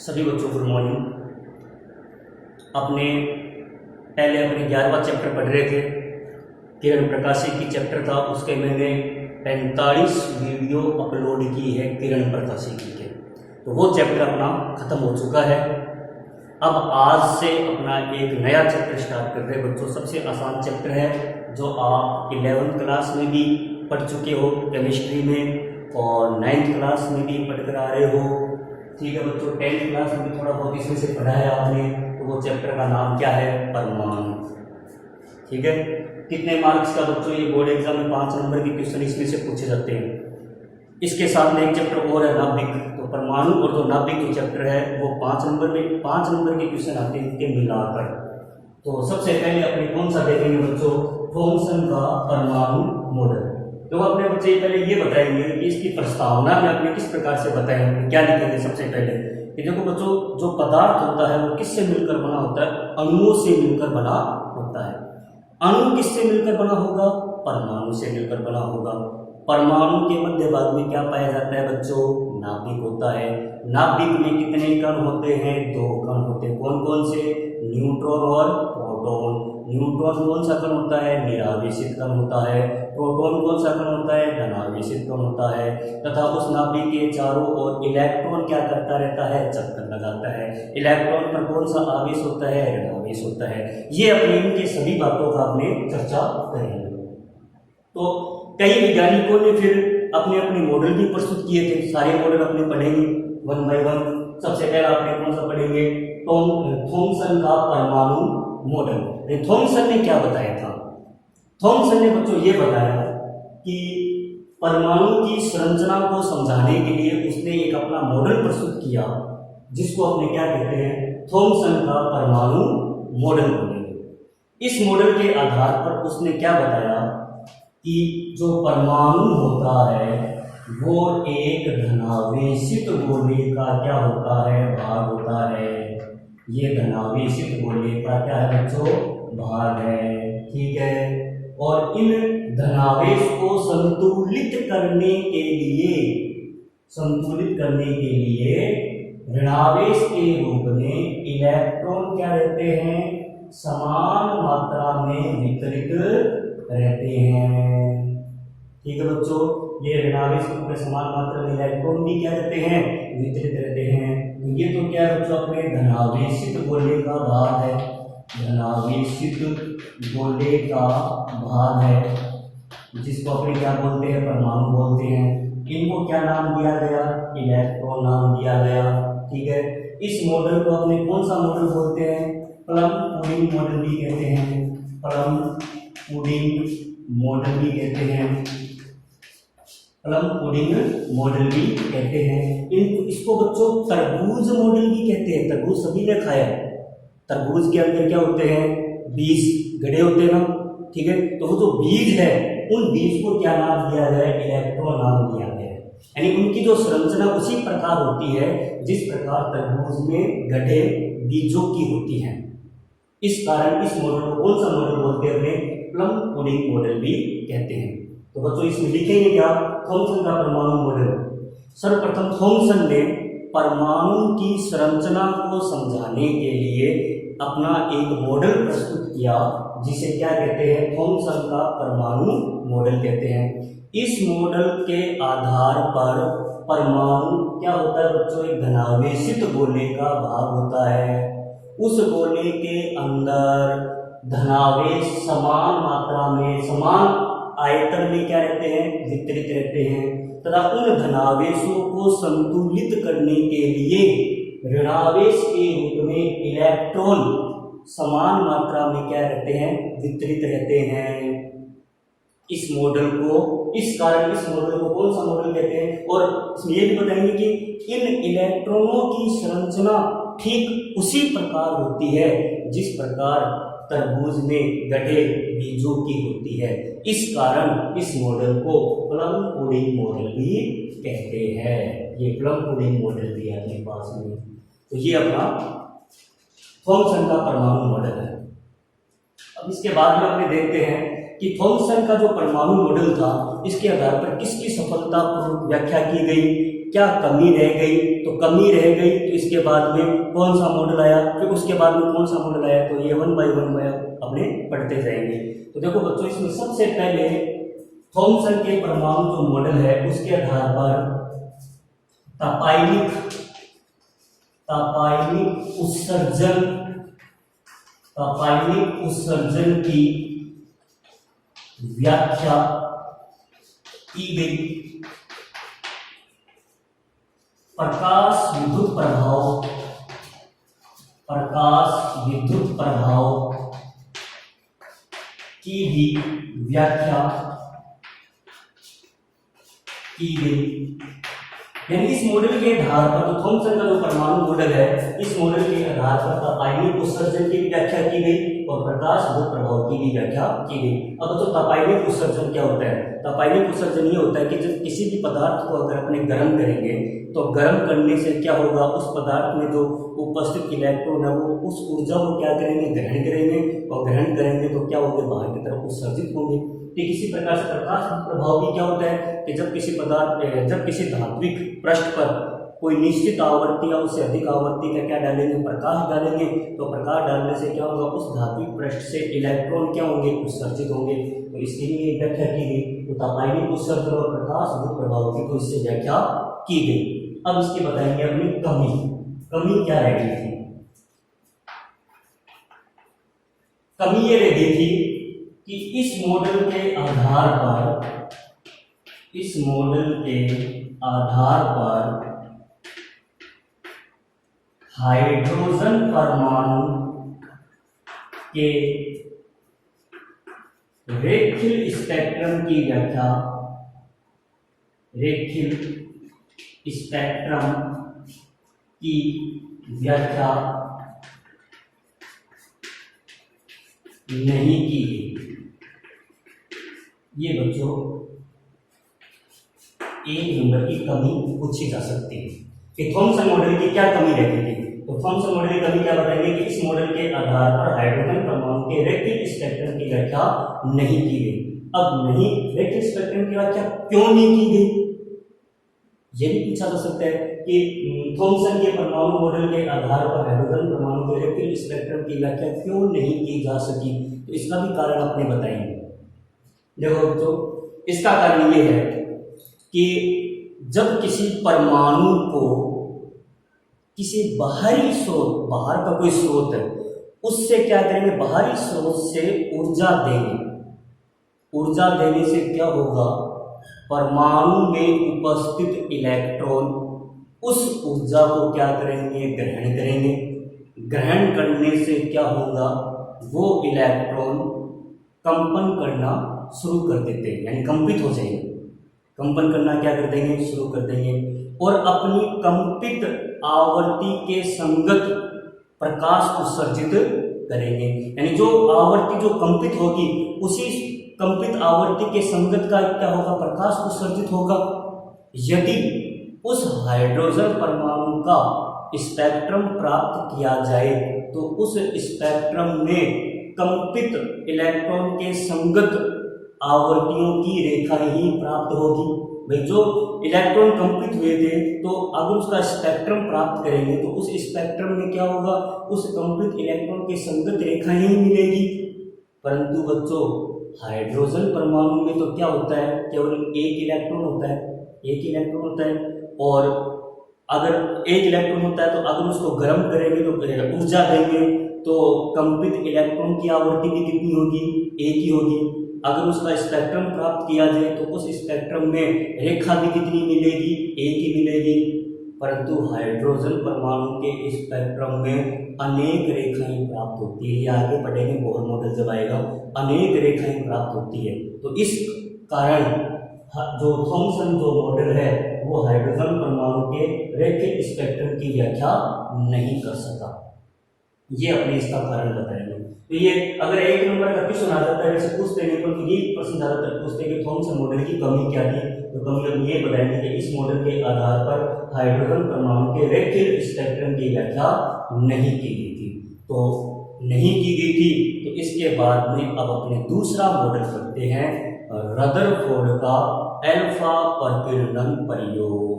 सभी बच्चों good morning. अपने 11वां चैप्टर पढ़ रहे थे, किरण प्रकाशी की चैप्टर था। उसके मैंने 45 वीडियो अपलोड की है किरण प्रकाशी की के, तो वो चैप्टर अपना ख़त्म हो चुका है। अब आज से अपना एक नया चैप्टर स्टार्ट कर रहे हैं बच्चों। सबसे आसान चैप्टर है जो आप 11th क्लास में भी पढ़ चुके हो केमिस्ट्री में, और 9th क्लास में भी पढ़ कर आ रहे हो। ठीक है बच्चों, 10th क्लास में भी थोड़ा बहुत इसमें से पढ़ा है आपने। तो वो चैप्टर का नाम क्या है? परमाणु। ठीक है, कितने मार्क्स का बच्चों? ये बोर्ड एग्जाम में 5 नंबर के क्वेश्चन इसमें से पूछे जाते हैं। इसके साथ में एक चैप्टर और है नाभिक। तो परमाणु और जो नाभिक जो चैप्टर है वो 5 नंबर के क्वेश्चन आते हैं इनके मिलाकर। तो सबसे पहले अपने कौन सा देखेंगे बच्चों? थॉमसन का परमाणु मॉडल। तो अपने बच्चे पहले ये बताएंगे कि इसकी प्रस्तावना में अपने किस प्रकार से बताएंगे, क्या लिखेंगे। सबसे पहले कि देखो बच्चों, जो पदार्थ होता है वो किससे मिलकर बना होता है? अणुओं से मिलकर बना होता है। अणु किससे मिलकर बना होगा? परमाणु से मिलकर बना होगा। परमाणु के मध्य भाग में क्या पाया जाता है बच्चों? नाभिक होता है। नाभिक में कितने कण होते हैं? 2 कण होते हैं। कौन कौन से? न्यूट्रॉन और प्रोटॉन। न्यूट्रॉन कौन सा कण होता है? निरावेशित कण होता है। प्रोटॉन कौन सा कण होता है? धनावेशित कण होता है। तथा उस नाभिक के चारों ओर इलेक्ट्रॉन क्या करता रहता है? चक्कर लगाता है। इलेक्ट्रॉन पर कौन सा आवेश होता है? ऋणावेश होता है। ये अपने इनके सभी बातों का आपने चर्चा करेंगे। तो कई वैज्ञानिकों ने फिर अपने अपने मॉडल भी प्रस्तुत किए थे। सारे मॉडल अपने पढ़ेंगे 1 बाय 1। सबसे पहले आपने कौन सा पढ़ेंगे? थॉमसन का परमाणु मॉडल। थॉमसन ने क्या बताया था? थॉमसन ने बच्चों ये बताया कि परमाणु की संरचना को समझाने के लिए उसने एक अपना मॉडल प्रस्तुत किया, जिसको अपने क्या कहते हैं? थॉमसन का परमाणु मॉडल बोलेंगे। इस मॉडल के आधार पर उसने क्या बताया कि जो परमाणु होता है वो एक धनावेशित गोले का क्या होता है? भाग होता है। ये धनावेशित गोले का क्या है बच्चों? भाग है। ठीक है, और इन धनावेश को संतुलित करने के लिए ऋणावेश के रूप में इलेक्ट्रॉन क्या रहते हैं? समान मात्रा में वितरित रहते हैं। ठीक है बच्चों, ये ऋणावेश के रूप में समान मात्रा में इलेक्ट्रॉन भी क्या रहते हैं? वितरित रहते हैं। ये तो क्या है बच्चों? अपने धनावेशित गोले का भाग है। धनावेशित गोले का भाग है, जिसको अपने क्या बोलते हैं? परमाणु बोलते हैं। इनको क्या नाम दिया गया? इलेक्ट्रॉन नाम दिया गया। ठीक है, इस मॉडल को अपने कौन सा मॉडल बोलते हैं? प्लम पुडिंग मॉडल भी कहते हैं। प्लम पुडिंग मॉडल भी कहते हैं। प्लम पुडिंग मॉडल भी कहते हैं। इसको बच्चों तरबूज मॉडल भी कहते हैं। तरबूज सभी ने खाया है। तरबूज के अंदर क्या होते हैं? बीज गड़े होते हैं ना। ठीक है, तो वो जो बीज है उन बीज को क्या नाम दिया गया? इलेक्ट्रॉन नाम दिया गया। यानी उनकी जो संरचना उसी प्रकार होती है जिस प्रकार तरबूज में गड्ढे बीजों की होती है। इस कारण इस मॉडल को कौन सा मॉडल बोलते हैं? अपने प्लम पुडिंग मॉडल भी कहते हैं। तो बच्चों इसमें लिखेंगे क्या? थॉमसन का परमाणु मॉडल। सर्वप्रथम थॉमसन ने परमाणु की संरचना को समझाने के लिए अपना एक मॉडल प्रस्तुत किया, जिसे क्या कहते हैं? थॉमसन का परमाणु मॉडल कहते हैं। इस मॉडल के आधार पर परमाणु क्या होता है बच्चों? एक धनावेशित गोले का भाग होता है। उस गोले के अंदर धनावेश समान मात्रा में, समान आयतन में क्या रहते हैं? वितरित रहते हैं। तथा उन धनावेशों को संतुलित करने के लिए ऋणावेश के रूप में इलेक्ट्रॉन समान मात्रा में क्या रहते हैं? वितरित रहते हैं। इस मॉडल को, इस कारण इस मॉडल को कौन सा मॉडल कहते हैं? और इसमें ये भी बताएंगे कि इन इलेक्ट्रॉनों की संरचना ठीक उसी प्रकार होती है जिस प्रकार तरबूज में गड्ढे बीजों की होती है। इस कारण इस मॉडल को प्लम पुडिंग मॉडल भी कहते हैं। ये प्लम पुडिंग मॉडल भी है अपने पास में। तो ये अपना थॉमसन का परमाणु मॉडल है। अब इसके बाद में अपने देखते हैं कि थॉमसन का जो परमाणु मॉडल था इसके आधार पर किसकी सफलतापूर्वक व्याख्या की गई, क्या कमी रह गई, तो कमी रह गई तो इसके बाद में कौन सा मॉडल आया, फिर उसके बाद में कौन सा मॉडल आया, तो ये 1 बाय 1 अपने पढ़ते जाएंगे। तो देखो बच्चों, इसमें सबसे पहले थॉमसन के परमाणु जो मॉडल है उसके आधार पर तापायनिक उत्सर्जन की व्याख्या की गई। प्रकाश विद्युत प्रभाव की भी व्याख्या की गई। यानी इस मॉडल के आधार पर जो थॉमसन का जो परमाणु मॉडल है, इस मॉडल के आधार पर तापायनिक उत्सर्जन की व्याख्या की गई और प्रकाश विद्युत प्रभाव की भी व्याख्या की गई। अब तो तापायनिक उत्सर्जन क्या होता है? तापायनिक उत्सर्जन ये होता है कि जब किसी भी पदार्थ को अगर अपने गर्म करेंगे तो गर्म करने से क्या होगा, उस पदार्थ में जो उपस्थित इलेक्ट्रॉन है वो उस ऊर्जा को क्या करेंगे, ग्रहण करेंगे, और ग्रहण करेंगे तो क्या होंगे, बाहर की तरफ उत्सर्जित होंगे। ठीक इसी प्रकार से प्रकाश प्रभाव भी क्या होता है कि जब किसी धात्विक पृष्ठ पर कोई निश्चित आवर्ती या उससे अधिक आवर्ती का क्या डालेंगे, प्रकाश डालेंगे, तो प्रकाश डालने से क्या होगा, उस धात्विक पृष्ठ से इलेक्ट्रॉन क्या होंगे, उत्सर्जित होंगे। तो इसके लिए व्याख्या की गई। तो तापायनिक उत्सर्जन और प्रकाश विद्युत प्रभाव की तो इससे व्याख्या की गई। अब इसकी बताएंगे अपनी कमी क्या रह गई थी। कमी ये रह गई थी कि इस मॉडल के आधार पर हाइड्रोजन परमाणु के रेखीय स्पेक्ट्रम की व्याख्या नहीं की गई। ये बच्चों 1 नंबर की कमी पूछी जा सकती है कि थॉमसन मॉडल की क्या कमी रहती थी। तो थॉमसन मॉडल की कमी क्या बताएंगे कि इस मॉडल के आधार पर हाइड्रोजन परमाणु के रेखीय स्पेक्ट्रम की व्याख्या नहीं की गई। अब रेखीय स्पेक्ट्रम की व्याख्या क्यों नहीं की गई, यह भी पूछा जा सकता है कि थॉमसन के परमाणु मॉडल के आधार पर हाइड्रोजन परमाणु के रेखीय स्पेक्ट्रम की व्याख्या क्यों नहीं की जा सकी, तो इसका भी कारण आपने बताएंगे। देखो तो इसका कारण ये है कि जब किसी परमाणु को किसी बाहरी स्रोत, बाहर का कोई स्रोत है, उससे क्या करेंगे, बाहरी स्रोत से ऊर्जा देने से क्या होगा, परमाणु में उपस्थित इलेक्ट्रॉन उस ऊर्जा को क्या करेंगे, ग्रहण करेंगे। ग्रहण करने से क्या होगा, वो इलेक्ट्रॉन कंपन करना शुरू कर देते हैं, यानी कंपित हो जाएंगे। कंपन करना क्या कर देंगे, शुरू कर देंगे, और अपनी कंपित आवर्ती के संगत प्रकाश उत्सर्जित करेंगे। यानी जो आवर्ती जो कंपित होगी, उसी कंपित आवर्ती के संगत का क्या होगा, प्रकाश उत्सर्जित होगा। यदि उस हाइड्रोजन परमाणु का स्पेक्ट्रम प्राप्त किया जाए तो उस स्पेक्ट्रम में कंपित इलेक्ट्रॉन के संगत आवर्तियों की रेखा ही प्राप्त होगी। भाई जो इलेक्ट्रॉन कंपित हुए थे, तो अगर उसका स्पेक्ट्रम प्राप्त करेंगे तो उस स्पेक्ट्रम में क्या होगा, उस कंपित इलेक्ट्रॉन के संगत रेखा ही मिलेगी। परंतु बच्चों हाइड्रोजन परमाणु में तो क्या होता है, केवल एक इलेक्ट्रॉन होता है, और अगर एक इलेक्ट्रॉन होता है तो अगर उसको गर्म करेंगे तो ऊर्जा देंगे तो कंपित इलेक्ट्रॉन की आवृत्ति भी कितनी होगी, एक ही होगी। अगर उसका स्पेक्ट्रम प्राप्त किया जाए तो उस स्पेक्ट्रम में रेखा भी कितनी मिलेगी, एक ही मिलेगी। परंतु हाइड्रोजन परमाणु के स्पेक्ट्रम में अनेक रेखाएं प्राप्त होती है। ये आगे पढ़ेंगे बोहर मॉडल जब आएगा, अनेक रेखाएं प्राप्त होती है। तो इस कारण जो थॉमसन जो मॉडल है वो हाइड्रोजन परमाणु के रेखीय स्पेक्ट्रम की व्याख्या नहीं कर सका। ये अपने इसका कारण बताएंगे। तो ये अगर 1 नंबर का क्वेश्चन आ जाता है, वैसे पूछते हैं तो ये प्रश्न ज्यादातर पूछते हैं कि थॉमसन मॉडल की कमी क्या थी। तो कमी हम ये बताएंगे कि इस मॉडल के आधार पर हाइड्रोजन परमाणु के रेखीय स्पेक्ट्रम की व्याख्या नहीं की गई थी। तो नहीं की गई थी। तो इसके बाद में अब अपने दूसरा मॉडल करते हैं, रदरफोर्ड का अल्फा परिकीर्णन प्रयोग।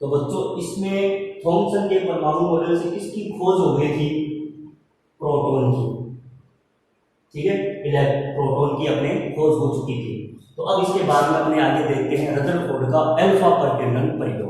तो बच्चों इसमें थॉमसन के परमाणु मॉडल से किसकी खोज हो गई थी? प्रोटॉन की, ठीक है, प्रोटॉन की अपने खोज हो चुकी थी। तो अब इसके बाद में अपने आगे देखते हैं रदरफोर्ड का अल्फा परिकीर्णन प्रयोग।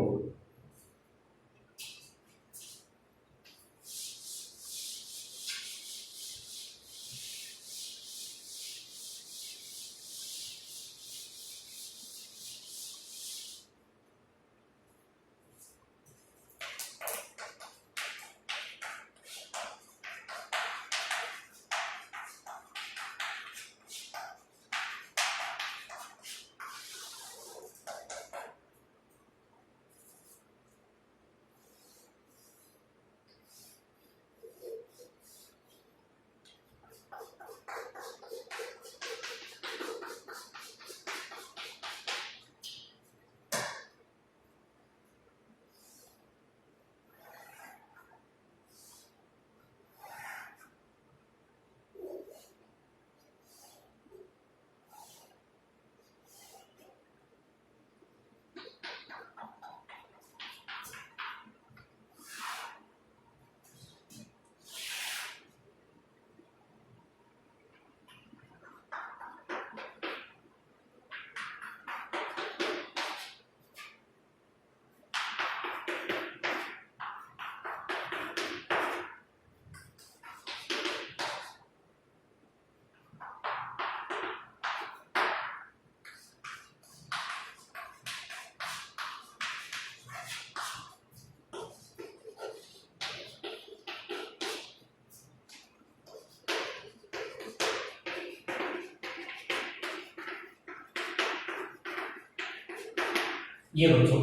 ये बच्चों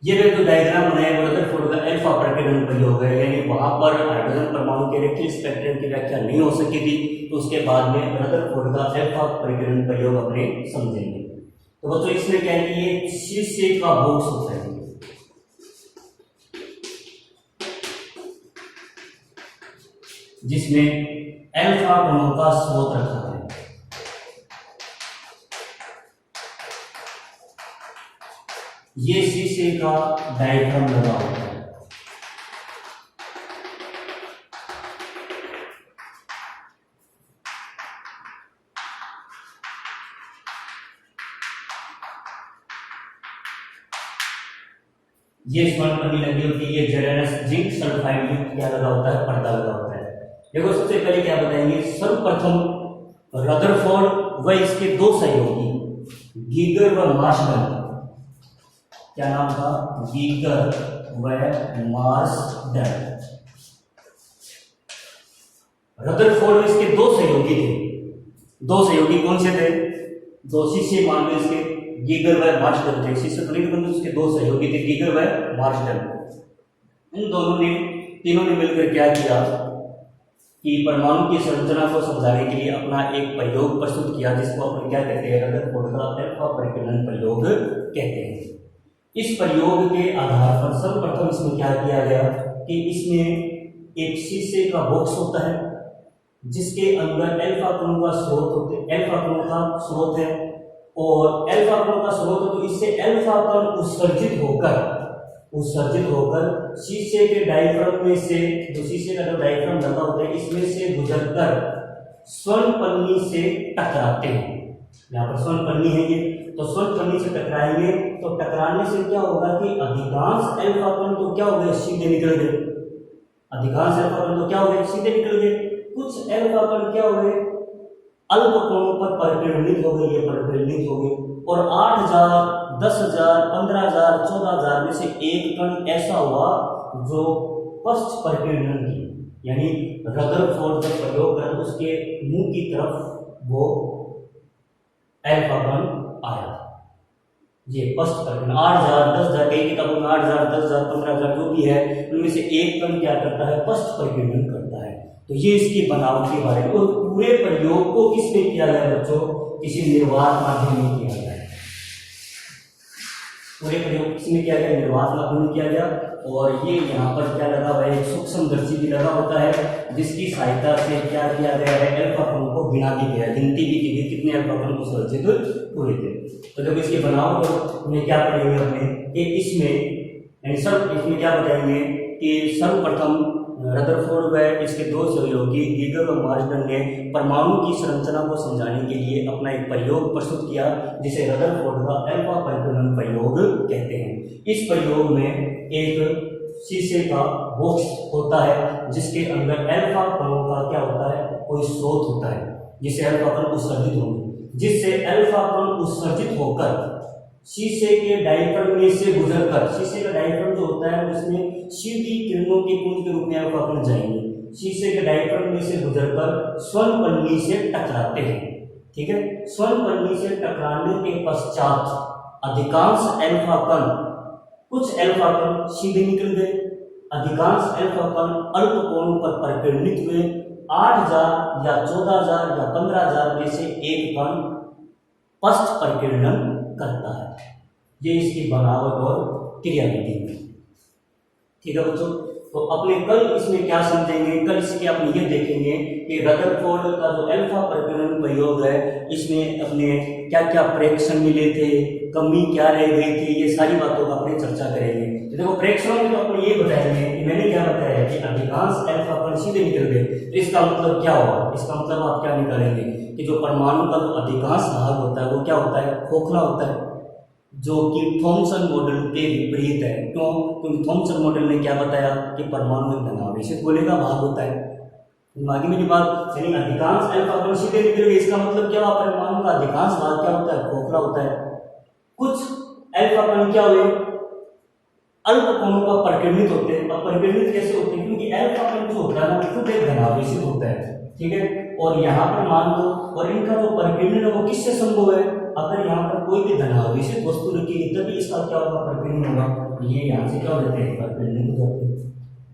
ये जो डायग्राम बनाया वो रदरफोर्ड का अल्फा परिकीर्णन प्रयोग है, यानी वहां पर हाइड्रोजन परमाणु के इलेक्ट्रिक स्पेक्ट्रम की व्याख्या नहीं हो सकी थी। तो उसके बाद में रदरफोर्ड का अल्फा परिकीर्णन प्रयोग अपने समझेंगे। तो बच्चों इसमें क्या है कि ये शीशे का बॉक्स होता है, जिसमें अल्फा कणों का स्रोत रखा है। ये शीशे का डायफ्राम लगा होता है। ये स्वर्ण पन्नी लगी होती है, ये जेरेनस जिंक सल्फाइड क्या लगा होता है? पर्दा लगा होता है। देखो सबसे पहले क्या बताएंगे, सर्वप्रथम रदरफोर्ड व इसके दो सहयोगी गीगर व मार्शल, क्या नाम था? गीगर व मार्शल। रदरफोर्ड में इसके दो सहयोगी थे। दो सहयोगी कौन से थे? दो शिष्य मान लो इसके, गीगर व मार्शल थे। शिष्य तो नहीं बंधु, उसके दो सहयोगी थे, गीगर व मार्शल। इन दोनों ने, तीनों ने मिलकर क्या किया कि परमाणु की संरचना को समझाने के लिए अपना एक प्रयोग प्रस्तुत किया, जिसको अपन क्या कहते हैं? रदरफोर्ड का अल्फा परिकीर्णन प्रयोग कहते हैं। इस प्रयोग के आधार पर सर्वप्रथम इसमें क्या किया गया कि इसमें एक शीशे का बॉक्स होता है, जिसके अंदर अल्फा कणों का स्रोत होते, अल्फा कणों का स्रोत है, और अल्फा कणों का स्रोत है, तो इससे अल्फा कण उत्सर्जित होकर शीशे के डायफ्राम में से, जो शीशे का जो डायफ्राम लगा होता है, इसमें से गुजरकर स्वर्ण पन्नी से टकराते हैं। यहाँ पर स्वर्ण पन्नी है ये, तो स्वर्ण पन्नी से टकराएंगे, तो टकराने से क्या होगा कि अधिकांश अल्फा कण तो क्या हो गए? सीधे निकल गए। अधिकांश अल्फा कण तो क्या हो गए? सीधे निकल गए। कुछ अल्फा कण क्या हो गए? अल्प कोणों पर परिकीर्णित हो गए, ये परिकीर्णित हो गए। और 8000, 10000, 15000, 14000 में से एक कण ऐसा हुआ जो पश्च परिकीर्णन की, यानी रदरफोर्ड का प्रयोग कर उसके मुंह की तरफ वो अल्फा कण आया। ये पश्च परिकीर्णन 8000, 10000, कई किताबों में 8000, 10000, 15000 जो भी है, उनमें से एक कण क्या करता है? पश्च परिकीर्णन करता है। तो ये इसकी बनावट के बारे में। और पूरे प्रयोग को किसमें किया गया बच्चों? किसी निर्वात माध्यम में किया गया। पूरे प्रयोग किसमें किया गया, निर्वात माध्यम में किया गया। और ये यहाँ पर क्या लगा हुआ है, एक सूक्ष्मदर्शी भी लगा होता है जिसकी सहायता से क्या किया गया है, अल्फा कणों को गिना भी गया, गिनती भी की गई कितने अल्फा कण उत्सर्जित हुए थे। तो जब इसकी बनावट में क्या पढ़ेंगे अपने कि इसमें क्या बताएंगे कि सर्वप्रथम रदरफोर्ड व इसके दो सहयोगी गीगर और मार्शल ने परमाणु की संरचना को समझाने के लिए अपना एक प्रयोग प्रस्तुत किया जिसे रदरफोर्ड का अल्फा परिकलन प्रयोग कहते हैं। इस प्रयोग में एक शीशे का बॉक्स होता है जिसके अंदर अल्फा कणों का क्या होता है, कोई स्रोत होता है जिससे अल्फा कण उत्सर्जित होंगे, जिससे अल्फा कण उत्सर्जित होकर शीशे के डायफ्राम में से गुजरकर, शीशे का डायफ्राम जो होता है उसमें सीधी किरणों के पुंज के रूप में अल्फा कण जाएंगे, शीशे के डायफ्राम में से गुजरकर स्वर्ण पन्नी से टकराते हैं। ठीक है, स्वर्ण पन्नी से टकराने के पश्चात अधिकांश अल्फा कण, कुछ अल्फा कण सीधे निकल गए, अधिकांश अल्फा कण अल्प कोणों पर परिकीर्णित हुए। 8000 या 14000 या 15000 में से एक कण पश्च परिकीर्णन करता है। ये इसकी बनावट और क्रियाविधि है। ठीक है बच्चों, तो अपने कल इसमें क्या समझेंगे, कल इसके अपने ये देखेंगे कि रदरफोर्ड का जो अल्फा परिकलन प्रयोग है इसमें अपने क्या क्या प्रेक्षण मिले थे, कमी क्या रह गई थी, ये सारी बातों का अपने चर्चा करेंगे। तो देखो प्रेक्षणों में तो अपने ये बताएंगे कि मैंने क्या बताया कि अधिकांश अल्फा कण सीधे निकल गए, तो इसका मतलब क्या होगा, इसका मतलब आप क्या निकालेंगे कि जो परमाणु का जो अधिकांश भाग होता है वो क्या होता है, खोखला होता है, जो कि थॉमसन मॉडल के विपरीत है। क्यों, क्योंकि थॉमसन मॉडल ने क्या बताया कि परमाणु एक धनावेशित गोले का भाग होता है। आगे मेरी बात, यानी अधिकांश अल्फा कण सीधे निकल गए, इसका मतलब क्या हुआ, परमाणु का अधिकांश भाग क्या होता है, खोखला होता है। कुछ अल्फा कण क्या हुए, अल्प कोणों पर परिकीर्णित होते हैं। अब परिकीर्णित कैसे होते हैं, क्योंकि अल्फा कण जो होता है ना खुद एक धनावेशित होता है। ठीक है, और यहाँ पर मान लो, और इनका जो परिकीर्णन है वो किससे संभव है, अगर यहाँ पर कोई भी धनावेशित वस्तु रखी तभी इसका क्या होगा, परिकीर्णन होगा। ये यहाँ से क्या हो जाते हैं, परिकीर्णन हो जाते हैं।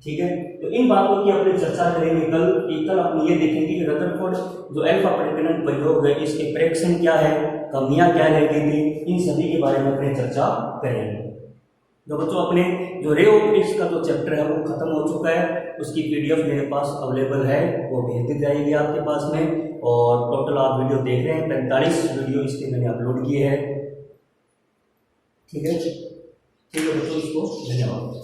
ठीक है, तो इन बातों की अपने चर्चा करेंगे कल अपने ये देखेंगे कि रदरफोर्ड जो अल्फा परिकीर्णन प्रयोग है इसके प्रेक्षण क्या है, कमियां क्या रह गई थी, इन सभी के बारे में अपने चर्चा करेंगे। तो बच्चों अपने जो रे ऑप्टिक्स का जो चैप्टर है वो खत्म हो चुका है, उसकी पीडीएफ मेरे पास अवेलेबल है, वो भेज दी जाएगी आपके पास में। और टोटल आप वीडियो देख रहे हैं 45 वीडियो इसके मैंने अपलोड किए हैं। ठीक है बच्चों, इसको धन्यवाद।